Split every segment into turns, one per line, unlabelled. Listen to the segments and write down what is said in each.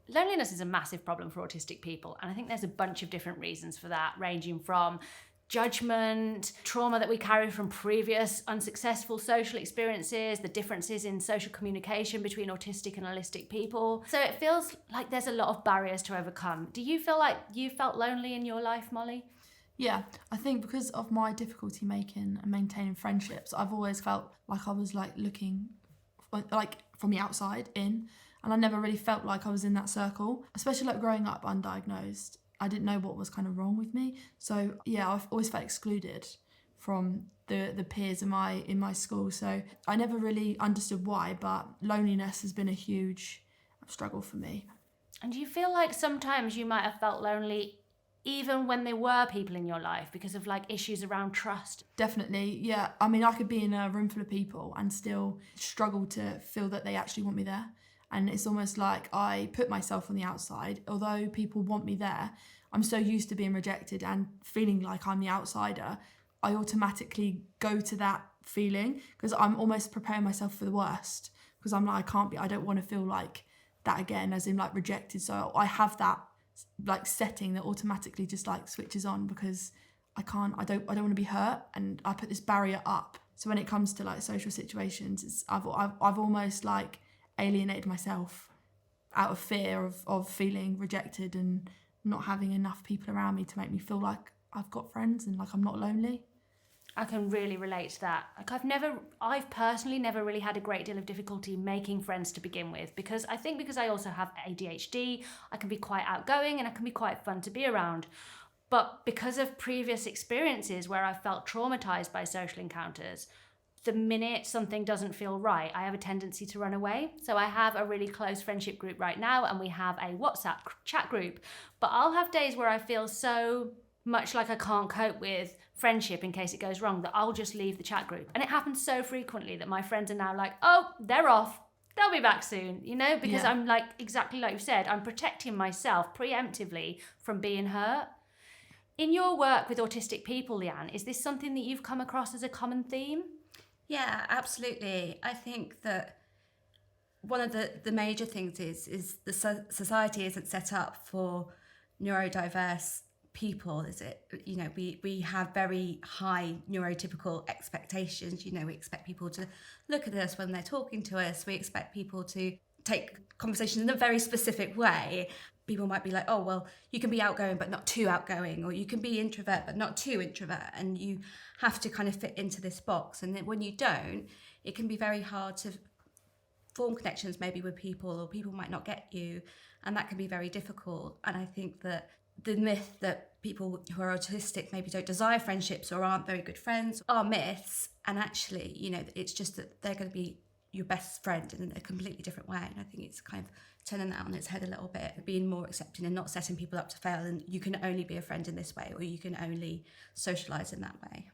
Loneliness is a massive problem for autistic people, and I think there's a bunch of different reasons for that, ranging from judgment, trauma that we carry from previous unsuccessful social experiences, the differences in social communication between autistic and holistic people. So it feels like there's a lot of barriers to overcome. Do you feel like you felt lonely in your life, Molly?
Yeah, I think because of my difficulty making and maintaining friendships, I've always felt like I was like looking like from the outside in, and I never really felt like I was in that circle, especially like growing up undiagnosed. I didn't know what was kind of wrong with me. So yeah, I've always felt excluded from the peers in my school. So I never really understood why, but loneliness has been a huge struggle for me.
And do you feel like sometimes you might have felt lonely even when there were people in your life because of like issues around trust?
Definitely, yeah. I mean, I could be in a room full of people and still struggle to feel that they actually want me there. And it's almost like I put myself on the outside. Although people want me there, I'm so used to being rejected and feeling like I'm the outsider, I automatically go to that feeling because I'm almost preparing myself for the worst, because I'm like, I don't want to feel like that again, as in like rejected. So I have that like setting that automatically just like switches on because I don't want to be hurt, and I put this barrier up. So when it comes to like social situations, I've almost like alienated myself out of fear of feeling rejected and not having enough people around me to make me feel like I've got friends and like I'm not lonely.
I can really relate to that. Like I've personally never really had a great deal of difficulty making friends to begin with, because I also have ADHD, I can be quite outgoing and I can be quite fun to be around. But because of previous experiences where I felt traumatized by social encounters, the minute something doesn't feel right, I have a tendency to run away. So I have a really close friendship group right now, and we have a WhatsApp chat group. But I'll have days where I feel so much like I can't cope with friendship in case it goes wrong that I'll just leave the chat group. And it happens so frequently that my friends are now like, oh, they're off, they'll be back soon, because I'm like, exactly like you said, I'm protecting myself preemptively from being hurt. In your work with autistic people, Leanne, is this something that you've come across as a common theme?
Yeah, absolutely. I think that one of the major things is the society isn't set up for neurodiverse people, is it? We have very high neurotypical expectations. We expect people to look at us when they're talking to us. We expect people to take conversations in a very specific way. People might be like, oh, well, you can be outgoing but not too outgoing, or you can be introvert but not too introvert, and you have to kind of fit into this box. And then when you don't, it can be very hard to form connections maybe with people, or people might not get you, and that can be very difficult. And I think that the myth that people who are autistic maybe don't desire friendships or aren't very good friends are myths, and actually, it's just that they're going to be your best friend in a completely different way. And I think it's kind of turning that on its head a little bit, being more accepting and not setting people up to fail, and you can only be a friend in this way, or you can only socialise in that way.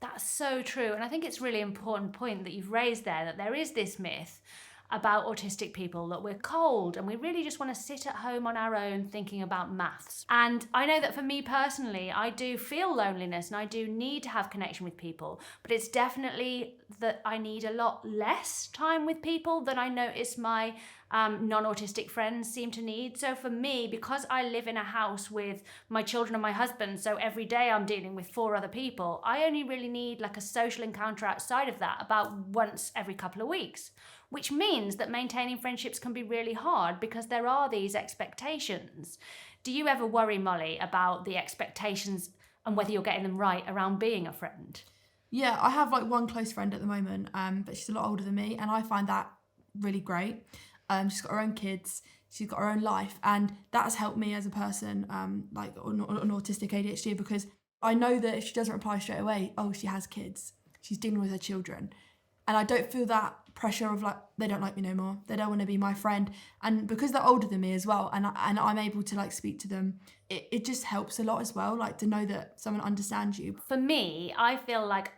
That's so true. And I think it's a really important point that you've raised there, that there is this myth about autistic people that we're cold and we really just want to sit at home on our own thinking about maths. And I know that for me personally, I do feel loneliness and I do need to have connection with people, but it's definitely that I need a lot less time with people than I notice my non-autistic friends seem to need. So for me, because I live in a house with my children and my husband, so every day I'm dealing with 4 other people, I only really need like a social encounter outside of that about once every couple of weeks, which means that maintaining friendships can be really hard because there are these expectations. Do you ever worry, Molly, about the expectations and whether you're getting them right around being a friend?
Yeah, I have like one close friend at the moment, but she's a lot older than me, and I find that really great. She's got her own kids, she's got her own life, and that has helped me as a person, like on autistic ADHD, because I know that if she doesn't reply straight away, oh, she has kids, she's dealing with her children, and I don't feel that pressure of like, they don't like me no more, they don't want to be my friend. And because they're older than me as well, and I'm able to like speak to them, it just helps a lot as well, like to know that someone understands you.
For me, I feel like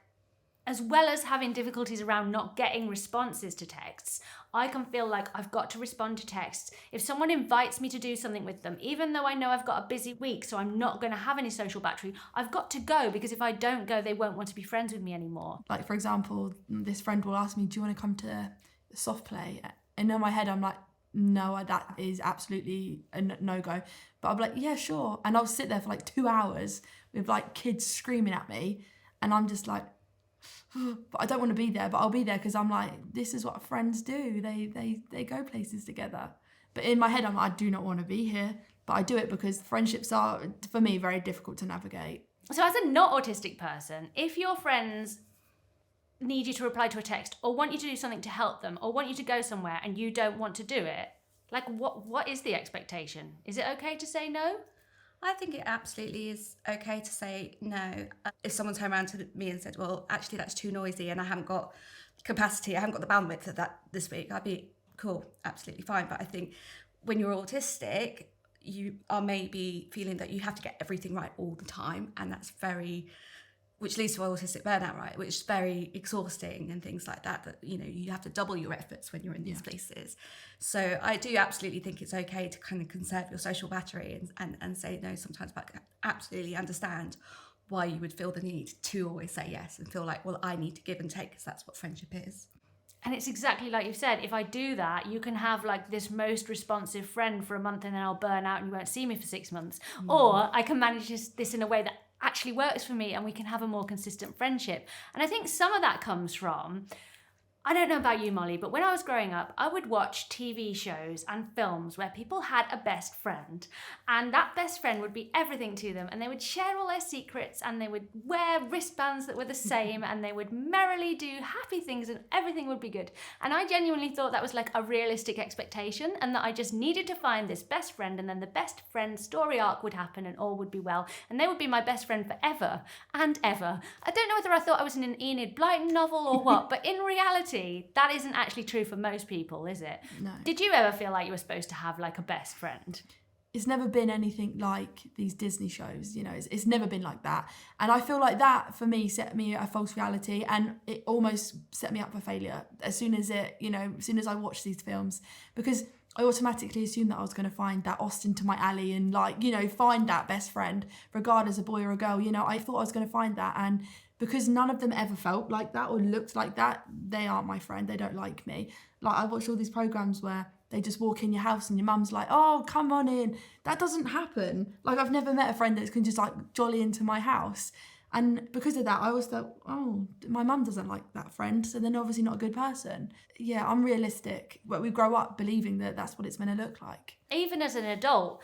as well as having difficulties around not getting responses to texts, I can feel like I've got to respond to texts. If someone invites me to do something with them, even though I know I've got a busy week, so I'm not going to have any social battery, I've got to go, because if I don't go, they won't want to be friends with me anymore.
Like, for example, this friend will ask me, do you want to come to soft play? And in my head, I'm like, no, that is absolutely a no-go. But I'll be like, yeah, sure. And I'll sit there for like 2 hours with like kids screaming at me. And I'm just like, but I don't want to be there, but I'll be there because I'm like, this is what friends do. They go places together. But in my head, I'm like, I do not want to be here. But I do it because friendships are, for me, very difficult to navigate.
So as a not autistic person, if your friends need you to reply to a text or want you to do something to help them or want you to go somewhere and you don't want to do it, like what is the expectation? Is it okay to say no?
I think it absolutely is okay to say no. If someone turned around to me and said, well, actually that's too noisy and I haven't got capacity, I haven't got the bandwidth for that this week, I'd be cool, absolutely fine. But I think when you're autistic, you are maybe feeling that you have to get everything right all the time, and that's which leads to autistic burnout, right? Which is very exhausting and things like that, you know, you have to double your efforts when you're in these places. So I do absolutely think it's okay to kind of conserve your social battery and say no sometimes, but I absolutely understand why you would feel the need to always say yes and feel like, well, I need to give and take because that's what friendship is.
And it's exactly like you've said, if I do that, you can have like this most responsive friend for a month and then I'll burn out and you won't see me for 6 months. Or I can manage this in a way that actually works for me and we can have a more consistent friendship. And I think some of that comes from, I don't know about you, Molly, but when I was growing up, I would watch TV shows and films where people had a best friend, and that best friend would be everything to them, and they would share all their secrets, and they would wear wristbands that were the same, and they would merrily do happy things, and everything would be good. And I genuinely thought that was like a realistic expectation, and that I just needed to find this best friend, and then the best friend story arc would happen, and all would be well, and they would be my best friend forever and ever. I don't know whether I thought I was in an Enid Blyton novel or what, but in reality, that isn't actually true for most people, is it?
No.
Did you ever feel like you were supposed to have like a best friend?
It's never been anything like these Disney shows, you know, it's never been like that. And I feel like that for me set me a false reality, and it almost set me up for failure as soon as I watched these films, because I automatically assumed that I was going to find that Austin to my alley and like, you know, find that best friend, regardless of boy or a girl. You know, I thought I was going to find that, and because none of them ever felt like that or looked like that, they aren't my friend. They don't like me. Like, I watched all these programs where they just walk in your house and your mum's like, oh, come on in. That doesn't happen. Like, I've never met a friend that can just like jolly into my house. And because of that, I always thought, oh, my mum doesn't like that friend, so they're obviously not a good person. Yeah, I'm realistic. But we grow up believing that that's what it's going to look like.
Even as an adult,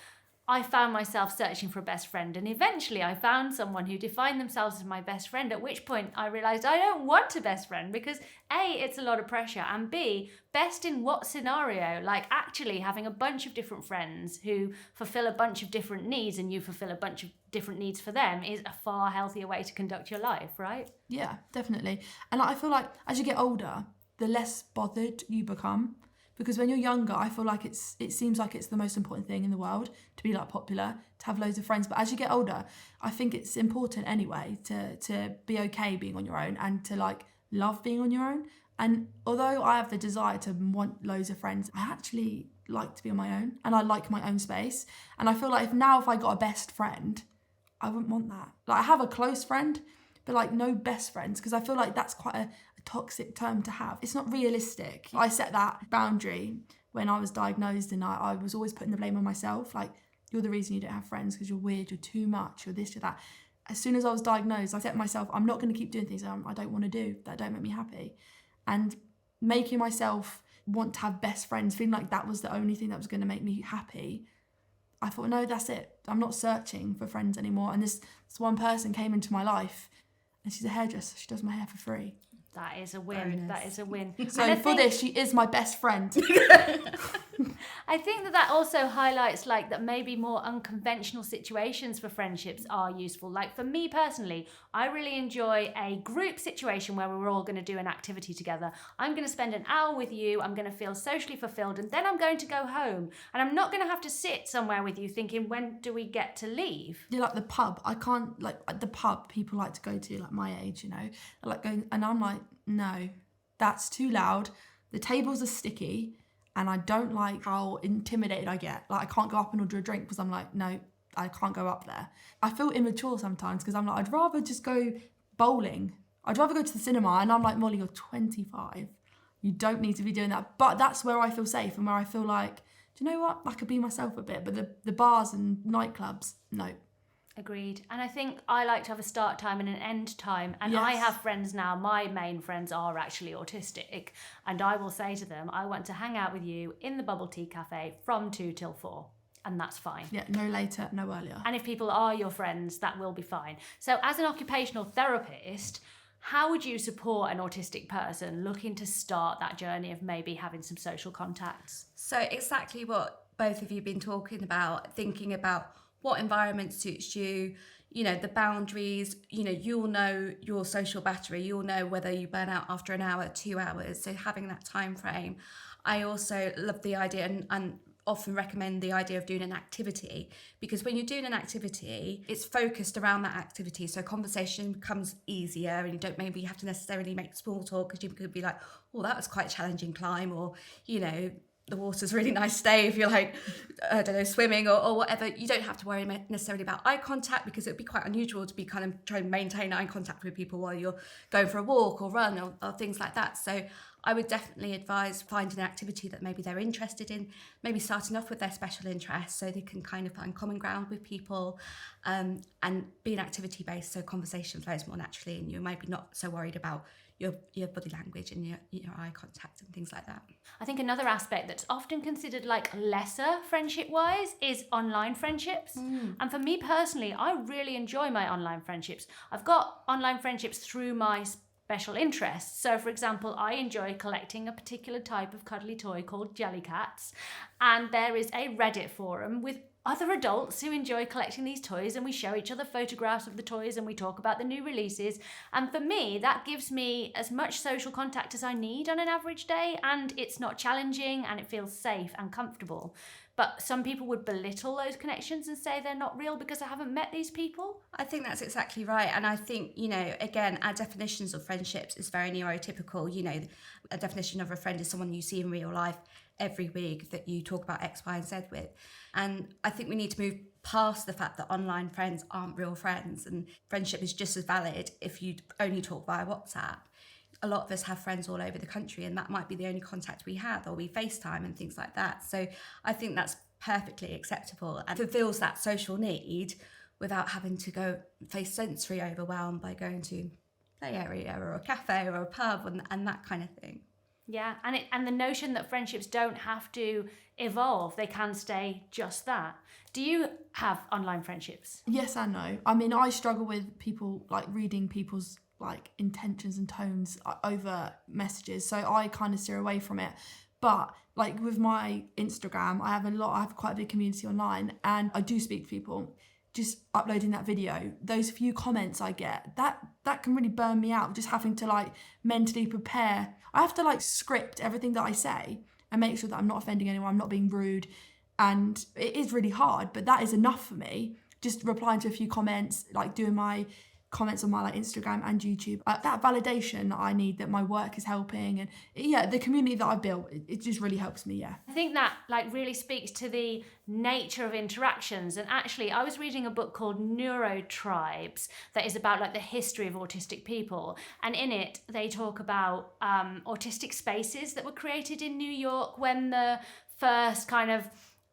I found myself searching for a best friend, and eventually I found someone who defined themselves as my best friend, at which point I realised I don't want a best friend because A, it's a lot of pressure, and B, best in what scenario? Like, actually having a bunch of different friends who fulfil a bunch of different needs and you fulfil a bunch of different needs for them is a far healthier way to conduct your life, right?
Yeah, definitely. And I feel like as you get older, the less bothered you become. Because when you're younger, I feel like it seems like it's the most important thing in the world to be like popular, to have loads of friends. But as you get older, I think it's important anyway to be okay being on your own and to like love being on your own. And although I have the desire to want loads of friends, I actually like to be on my own and I like my own space. And I feel like if I got a best friend, I wouldn't want that. Like, I have a close friend, but like no best friends, because I feel like that's quite a toxic term to have. It's not realistic. I set that boundary when I was diagnosed, and I was always putting the blame on myself. Like, you're the reason you don't have friends because you're weird, you're too much, you're this, you're that. As soon as I was diagnosed, I set myself, I'm not going to keep doing things I don't want to do, that don't make me happy. And making myself want to have best friends, feeling like that was the only thing that was going to make me happy, I thought, no, that's it. I'm not searching for friends anymore. And this one person came into my life, and she's a hairdresser. She does my hair for free.
That is a win. That is a win.
So for this, she is my best friend.
And I think that also highlights like that maybe more unconventional situations for friendships are useful. Like for me personally, I really enjoy a group situation where we're all going to do an activity together. I'm going to spend an hour with you, I'm going to feel socially fulfilled, and then I'm going to go home. And I'm not going to have to sit somewhere with you thinking, when do we get to leave?
Yeah, like the pub. I can't, like, at the pub people like to go to, like my age, you know, like going, and I'm like, no, that's too loud. The tables are sticky, and I don't like how intimidated I get. Like, I can't go up and order a drink because I'm like, no, I can't go up there. I feel immature sometimes because I'm like, I'd rather just go bowling. I'd rather go to the cinema. And I'm like, Molly, you're 25. You don't need to be doing that. But that's where I feel safe and where I feel like, do you know what? I could be myself a bit. But the bars and nightclubs, no.
Agreed. And I think I like to have a start time and an end time. And
Yes.
I have friends now, my main friends are actually autistic. And I will say to them, I want to hang out with you in the bubble tea cafe from 2 till 4. And that's fine.
Yeah, no later, no earlier.
And if people are your friends, that will be fine. So as an occupational therapist, how would you support an autistic person looking to start that journey of maybe having some social contacts?
So exactly what both of you have been talking about, thinking about what environment suits you, you know, the boundaries, you know, you'll know your social battery, you'll know whether you burn out after an hour, 2 hours. So having that time frame. I also love the idea and often recommend the idea of doing an activity, because when you're doing an activity, it's focused around that activity. So conversation becomes easier and you don't maybe have to necessarily make small talk, because you could be like, oh, that was quite a challenging climb, or, you know, the water's really nice today if you're like, I don't know, swimming or whatever. You don't have to worry necessarily about eye contact, because it would be quite unusual to be kind of trying to maintain eye contact with people while you're going for a walk or run or things like that. So I would definitely advise finding an activity that maybe they're interested in, maybe starting off with their special interests so they can kind of find common ground with people, and being activity based so conversation flows more naturally and you're maybe not so worried about your body language and your eye contact and things like that.
I think another aspect that's often considered like lesser friendship-wise is online friendships. And for me personally, I really enjoy my online friendships. I've got online friendships through my special interests. So for example, I enjoy collecting a particular type of cuddly toy called Jellycats. And there is a Reddit forum with other adults who enjoy collecting these toys, and we show each other photographs of the toys and we talk about the new releases. And for me, that gives me as much social contact as I need on an average day, and it's not challenging and it feels safe and comfortable. But some people would belittle those connections and say they're not real because I haven't met these people.
I think that's exactly right. And I think, you know, again, our definitions of friendships is very neurotypical. You know, a definition of a friend is someone you see in real life every week that you talk about X, Y, and Z with. And I think we need to move past the fact that online friends aren't real friends, and friendship is just as valid if you only talk via WhatsApp. A lot of us have friends all over the country, and that might be the only contact we have, or we FaceTime and things like that. So I think that's perfectly acceptable and fulfills that social need without having to go face sensory overwhelm by going to play area or a cafe or a pub and that kind of thing.
Yeah, and the notion that friendships don't have to evolve, they can stay just that. Do you have online friendships?
Yes and no. I mean, I struggle with people, like, reading people's like intentions and tones over messages, so I kind of steer away from it. But like with my Instagram, I have quite a big community online, and I do speak to people. Just uploading that video, those few comments I get, that can really burn me out, just having to like mentally prepare. I have to like script everything that I say and make sure that I'm not offending anyone, I'm not being rude, and it is really hard, but that is enough for me. Just replying to a few comments, like doing my comments on my like Instagram and YouTube, that validation that I need, that my work is helping, and yeah, the community that I've built, it just really helps me. Yeah,
I think that like really speaks to the nature of interactions. And actually, I was reading a book called Neurotribes that is about like the history of autistic people, and in it they talk about autistic spaces that were created in New York when the first kind of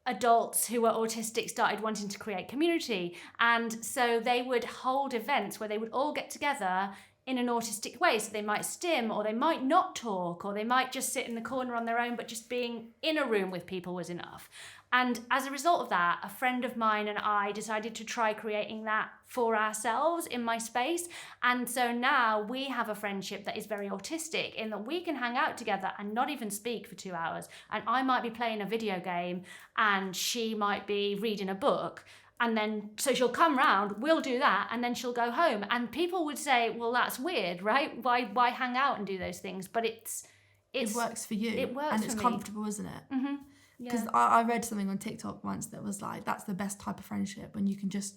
adults who were autistic started wanting to create community. And so they would hold events where they would all get together in an autistic way. So they might stim, or they might not talk, or they might just sit in the corner on their own, but just being in a room with people was enough. And as a result of that, a friend of mine and I decided to try creating that for ourselves in my space. And so now we have a friendship that is very autistic, in that we can hang out together and not even speak for 2 hours. And I might be playing a video game and she might be reading a book. And then, so she'll come round, we'll do that, and then she'll go home. And people would say, well, that's weird, right? Why hang out and do those things? But it
works for you.
It works
and it's
for me.
comfortable, isn't it?
Mm-hmm.
Because I read something on TikTok once that was like, that's the best type of friendship, when you can just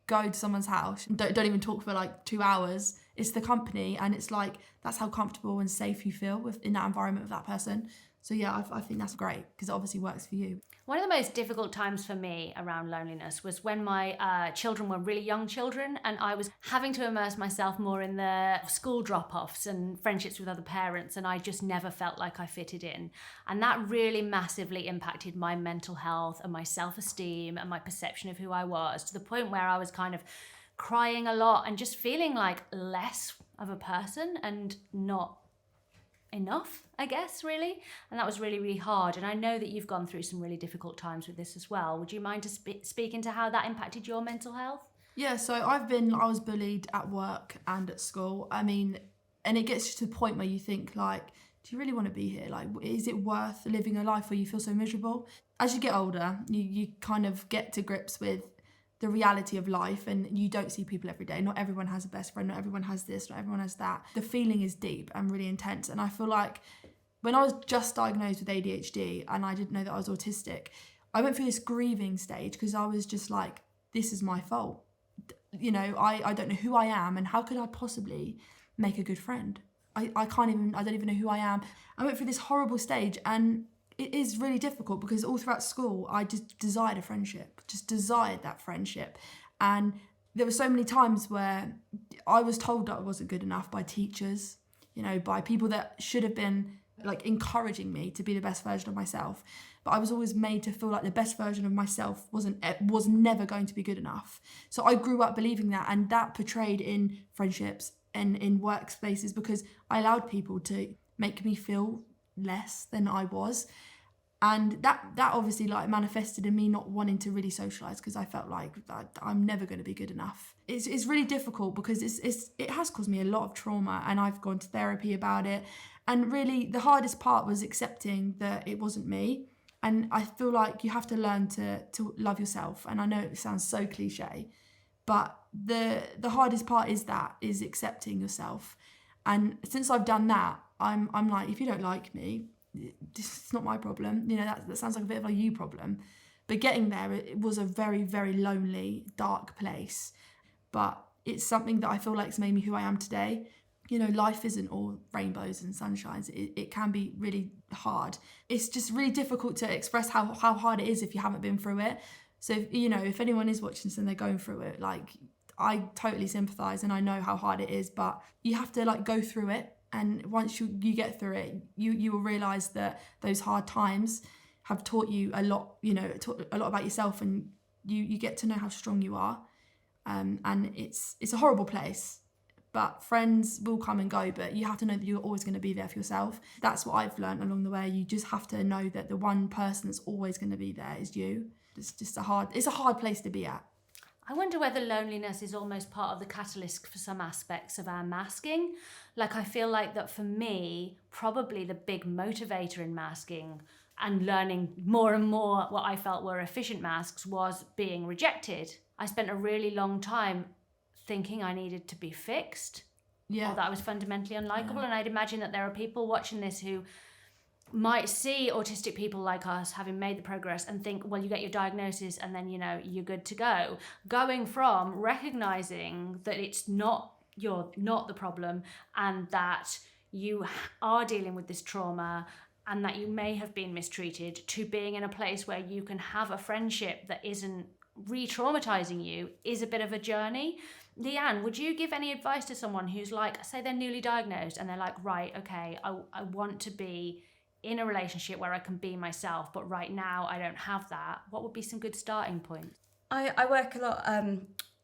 go to someone's house and don't even talk for like 2 hours. It's the company, and it's like, that's how comfortable and safe you feel in that environment with that person. So yeah, I think that's great, because it obviously works for you.
One of the most difficult times for me around loneliness was when my children were really young children, and I was having to immerse myself more in the school drop-offs and friendships with other parents, and I just never felt like I fitted in. And that really massively impacted my mental health and my self-esteem and my perception of who I was, to the point where I was kind of crying a lot and just feeling like less of a person and not enough, I guess, really. And that was really, really hard. And I know that you've gone through some really difficult times with this as well. Would you mind to speak into how that impacted your mental health?
Yeah, so I was bullied at work and at school. I mean, and it gets to the point where you think, like, do you really want to be here? Like, is it worth living a life where you feel so miserable? As you get older, you kind of get to grips with the reality of life, and you don't see people every day. Not everyone has a best friend, not everyone has this, not everyone has that. The feeling is deep and really intense. And I feel like when I was just diagnosed with ADHD and I didn't know that I was autistic, I went through this grieving stage, because I was just like, this is my fault. You know, I don't know who I am, and how could I possibly make a good friend? I don't even know who I am. I went through this horrible stage, and it is really difficult, because all throughout school, I just desired a friendship, just desired that friendship. And there were so many times where I was told that I wasn't good enough by teachers, you know, by people that should have been like encouraging me to be the best version of myself. But I was always made to feel like the best version of myself was never going to be good enough. So I grew up believing that, and that portrayed in friendships and in workspaces, because I allowed people to make me feel less than I was. And that obviously like manifested in me not wanting to really socialise, because I felt like I'm never going to be good enough. It's really difficult, because it has caused me a lot of trauma, and I've gone to therapy about it. And really the hardest part was accepting that it wasn't me. And I feel like you have to learn to love yourself. And I know it sounds so cliche, but the hardest part is accepting yourself. And since I've done that, I'm like, if you don't like me, it's not my problem. You know, that sounds like a bit of a you problem. But getting there, it was a very, very lonely, dark place. But it's something that I feel like has made me who I am today. You know, life isn't all rainbows and sunshines. It can be really hard. It's just really difficult to express how hard it is if you haven't been through it. So, if anyone is watching this and they're going through it, like, I totally sympathise, and I know how hard it is, but you have to like go through it. And once you get through it, you will realise that those hard times have taught you a lot, a lot about yourself, and you get to know how strong you are. And it's a horrible place, but friends will come and go, but you have to know that you're always going to be there for yourself. That's what I've learned along the way. You just have to know that the one person that's always going to be there is you. It's a hard place to be at.
I wonder whether loneliness is almost part of the catalyst for some aspects of our masking. Like, I feel like that for me, probably the big motivator in masking and learning more and more what I felt were efficient masks was being rejected. I spent a really long time thinking I needed to be fixed, or that I was fundamentally unlikable. And I'd imagine that there are people watching this who might see autistic people like us having made the progress and think, well, you get your diagnosis and then, you're good to go. Going from recognizing that you're not the problem, and that you are dealing with this trauma, and that you may have been mistreated, to being in a place where you can have a friendship that isn't re-traumatizing you, is a bit of a journey. Leanne, would you give any advice to someone who's like, say they're newly diagnosed and they're like, right, okay, I want to be in a relationship where I can be myself, but right now I don't have that? What would be some good starting points?
I work a lot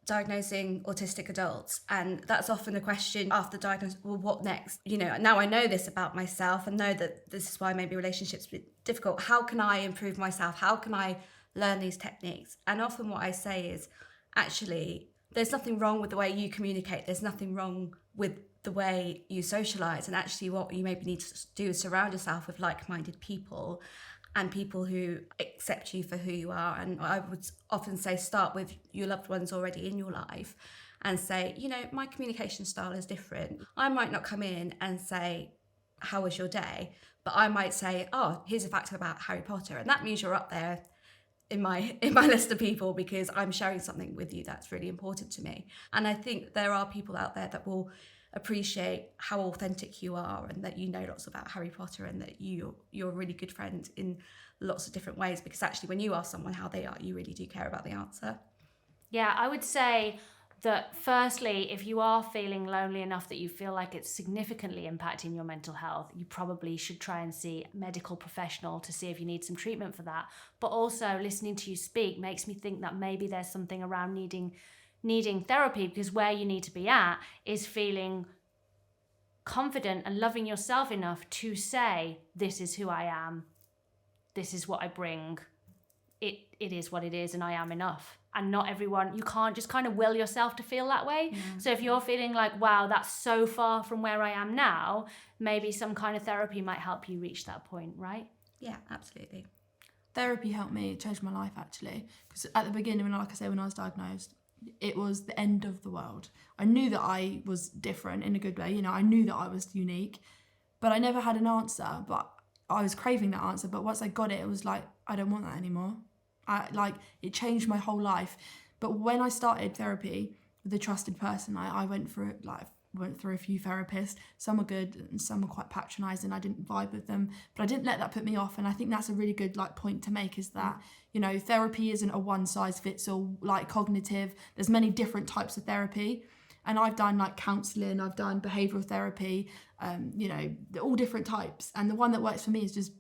diagnosing autistic adults, and that's often a question after diagnosis, well, what next? You know, now I know this about myself and know that this is why maybe relationships are difficult. How can I improve myself? How can I learn these techniques? And often what I say is, actually, there's nothing wrong with the way you communicate. There's nothing wrong with the way you socialise. And actually what you maybe need to do is surround yourself with like-minded people and people who accept you for who you are. And I would often say start with your loved ones already in your life and say, you know, my communication style is different. I might not come in and say, how was your day? But I might say, oh, here's a fact about Harry Potter. And that means you're up there in my list of people because I'm sharing something with you that's really important to me. And I think there are people out there that will appreciate how authentic you are and that you know lots about Harry Potter and that you're a really good friend in lots of different ways, because actually when you ask someone how they are, you really do care about the answer.
Yeah, I would say that firstly, if you are feeling lonely enough that you feel like it's significantly impacting your mental health, you probably should try and see a medical professional to see if you need some treatment for that. But also listening to you speak makes me think that maybe there's something around needing therapy, because where you need to be at is feeling confident and loving yourself enough to say, this is who I am, this is what I bring, it is what it is, and I am enough. And not everyone, you can't just kind of will yourself to feel that way. So if you're feeling like, wow, that's so far from where I am now, maybe some kind of therapy might help you reach that point, right?
Yeah, absolutely.
Therapy helped me, it changed my life actually, because at the beginning, when I was diagnosed, it was the end of the world. I knew that I was different in a good way, you know, I knew that I was unique, but I never had an answer. But I was craving that answer, but once I got it, it was like, I don't want that anymore. It changed my whole life. But when I started therapy with a trusted person, I went through a few therapists. Some were good and some were quite patronising. I didn't vibe with them, but I didn't let that put me off. And I think that's a really good point to make, is that, you know, therapy isn't a one size fits all, like cognitive. There's many different types of therapy. And I've done like counselling, I've done behavioural therapy, you know, all different types. And the one that works for me is just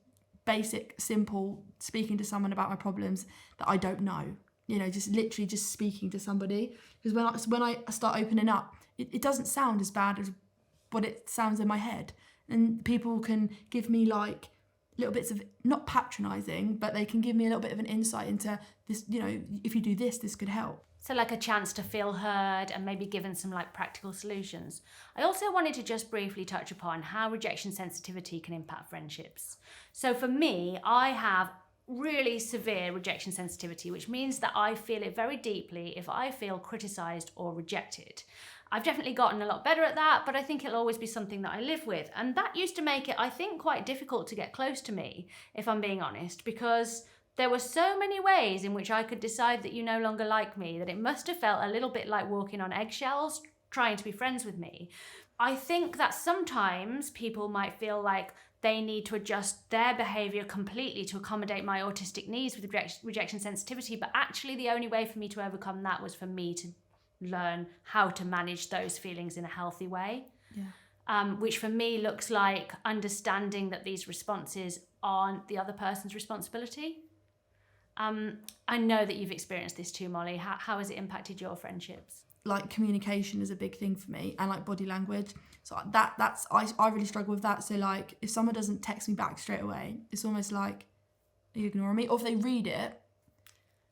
basic, simple, speaking to someone about my problems that I don't know. You know, just literally just speaking to somebody. Because when I start opening up, it doesn't sound as bad as what it sounds in my head. And people can give me like little bits of, not patronising, but they can give me a little bit of an insight into this, you know, if you do this, this could help.
So like a chance to feel heard and maybe given some like practical solutions. I also wanted to just briefly touch upon how rejection sensitivity can impact friendships. So for me, I have really severe rejection sensitivity, which means that I feel it very deeply if I feel criticised or rejected. I've definitely gotten a lot better at that, but I think it'll always be something that I live with. And that used to make it, I think, quite difficult to get close to me, if I'm being honest, because there were so many ways in which I could decide that you no longer like me, that it must have felt a little bit like walking on eggshells, trying to be friends with me. I think that sometimes people might feel like they need to adjust their behaviour completely to accommodate my autistic needs with rejection sensitivity, but actually the only way for me to overcome that was for me to learn how to manage those feelings in a healthy way. Which for me looks like understanding that these responses aren't the other person's responsibility. I know that you've experienced this too, Molly. How has it impacted your friendships?
Like communication is a big thing for me, and like body language. So I really struggle with that. So like if someone doesn't text me back straight away, it's almost like you ignore me. Or if they read it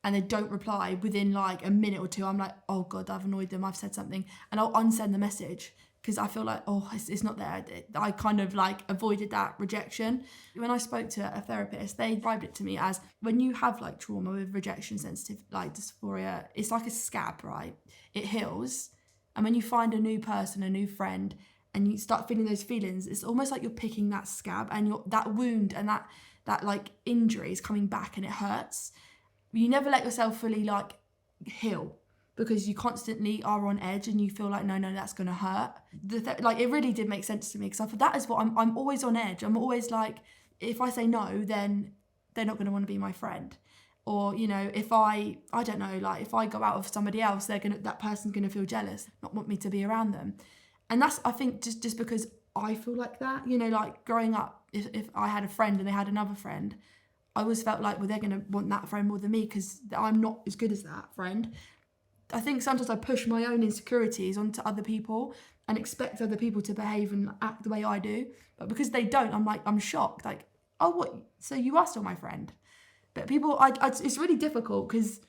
and they don't reply within like a minute or two, I'm like, oh God, I've annoyed them, I've said something, and I'll unsend the message because I feel like, oh, it's not there. I kind of like avoided that rejection. When I spoke to a therapist, they described it to me as when you have like trauma with rejection sensitive, like dysphoria, it's like a scab, right? It heals. And when you find a new person, a new friend, and you start feeling those feelings, it's almost like you're picking that scab and that wound and that like injury is coming back and it hurts. You never let yourself fully like heal, because you constantly are on edge and you feel like, no, that's going to hurt. Like it really did make sense to me, because I thought that is what I'm always on edge. I'm always like, if I say no, then they're not going to want to be my friend. Or, you know, if I don't know, like if I go out with somebody else, that person's going to feel jealous, not want me to be around them. And that's, I think, just because I feel like that, you know, like growing up, if I had a friend and they had another friend, I always felt like, well, they're going to want that friend more than me because I'm not as good as that friend. I think sometimes I push my own insecurities onto other people and expect other people to behave and act the way I do. But because they don't, I'm shocked. Like, oh, what? So you are still my friend? But people, it's really difficult because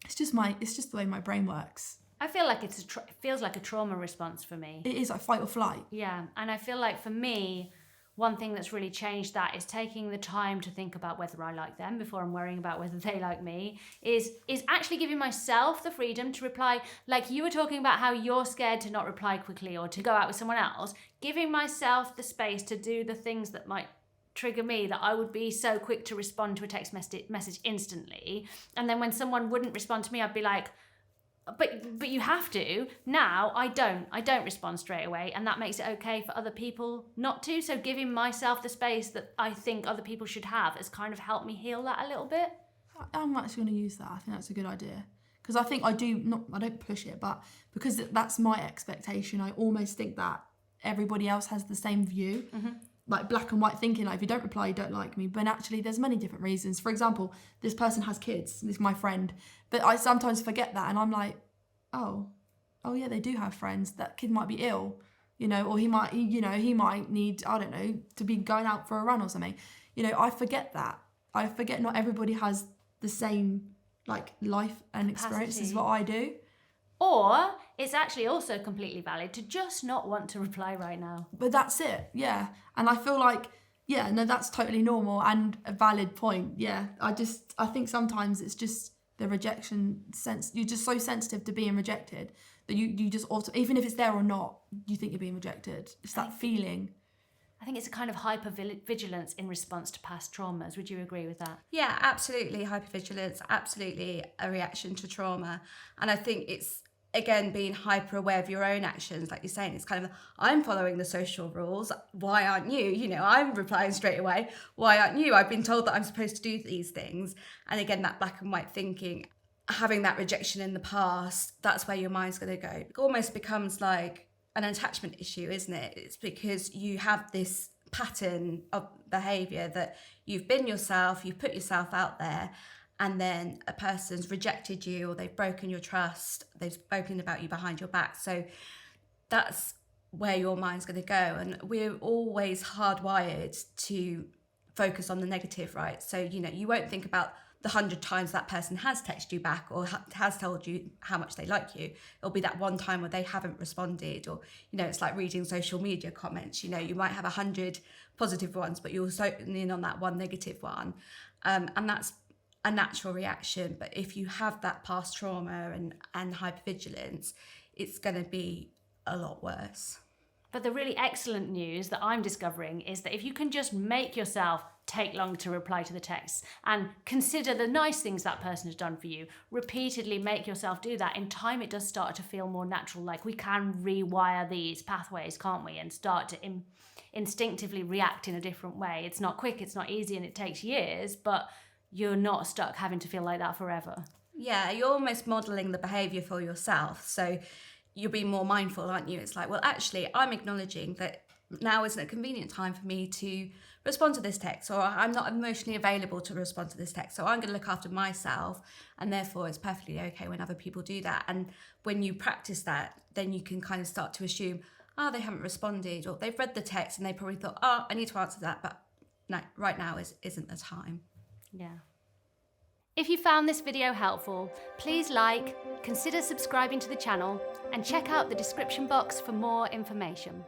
it's just the way my brain works.
I feel like it feels like a trauma response for me.
It is like fight or flight.
Yeah, and I feel like for me, one thing that's really changed that is taking the time to think about whether I like them before I'm worrying about whether they like me, is actually giving myself the freedom to reply. Like you were talking about how you're scared to not reply quickly or to go out with someone else, giving myself the space to do the things that might trigger me, that I would be so quick to respond to a text message instantly. And then when someone wouldn't respond to me, I'd be like, but you have to. Now I don't respond straight away, and that makes it okay for other people not to. So giving myself the space that I think other people should have has kind of helped me heal that a little bit.
I'm actually going to use that. I think that's a good idea, because I think I don't push it, but because that's my expectation, I almost think that everybody else has the same view.
Mm-hmm.
Like black and white thinking, like if you don't reply, you don't like me. But actually there's many different reasons. For example, this person has kids, this is my friend, but I sometimes forget that, and I'm like, oh yeah, they do have friends. That kid might be ill, or he might need, I don't know, to be going out for a run or something. I forget that. I forget not everybody has the same like life and experience as what I do.
Or it's actually also completely valid to just not want to reply right now.
But that's it, yeah. And I feel like, yeah, no, that's totally normal and a valid point, yeah. I think sometimes it's just the rejection sense. You're just so sensitive to being rejected that you just even if it's there or not, you think you're being rejected. It's that feeling.
I think it's a kind of hypervigilance in response to past traumas. Would you agree with that?
Yeah, absolutely. Hypervigilance, absolutely a reaction to trauma. And I think it's, again, being hyper aware of your own actions. Like you're saying, it's kind of, I'm following the social rules. Why aren't you? I'm replying straight away. Why aren't you? I've been told that I'm supposed to do these things. And again, that black and white thinking, having that rejection in the past, that's where your mind's going to go. It almost becomes like an attachment issue, isn't it? It's because you have this pattern of behaviour that you've been yourself, you've put yourself out there, and then a person's rejected you, or they've broken your trust, they've spoken about you behind your back. So that's where your mind's going to go. And we're always hardwired to focus on the negative, right? So, you won't think about the 100 times that person has texted you back or has told you how much they like you. It'll be that one time where they haven't responded, or, it's like reading social media comments. You might have 100 positive ones, but you'll zone in on that one negative one. And that's a natural reaction. But if you have that past trauma and hypervigilance, it's going to be a lot worse.
But the really excellent news that I'm discovering is that if you can just make yourself take long to reply to the texts and consider the nice things that person has done for you, repeatedly make yourself do that, in time it does start to feel more natural. Like we can rewire these pathways, can't we? And start to instinctively react in a different way. It's not quick, it's not easy, and it takes years, but you're not stuck having to feel like that forever.
Yeah, you're almost modelling the behaviour for yourself. So you'll be more mindful, aren't you? It's like, well, actually, I'm acknowledging that now isn't a convenient time for me to respond to this text, or I'm not emotionally available to respond to this text. So I'm going to look after myself, and therefore it's perfectly okay when other people do that. And when you practice that, then you can kind of start to assume, they haven't responded, or they've read the text and they probably thought, I need to answer that, but no, right now isn't the time.
Yeah. If you found this video helpful, please consider subscribing to the channel, and check out the description box for more information.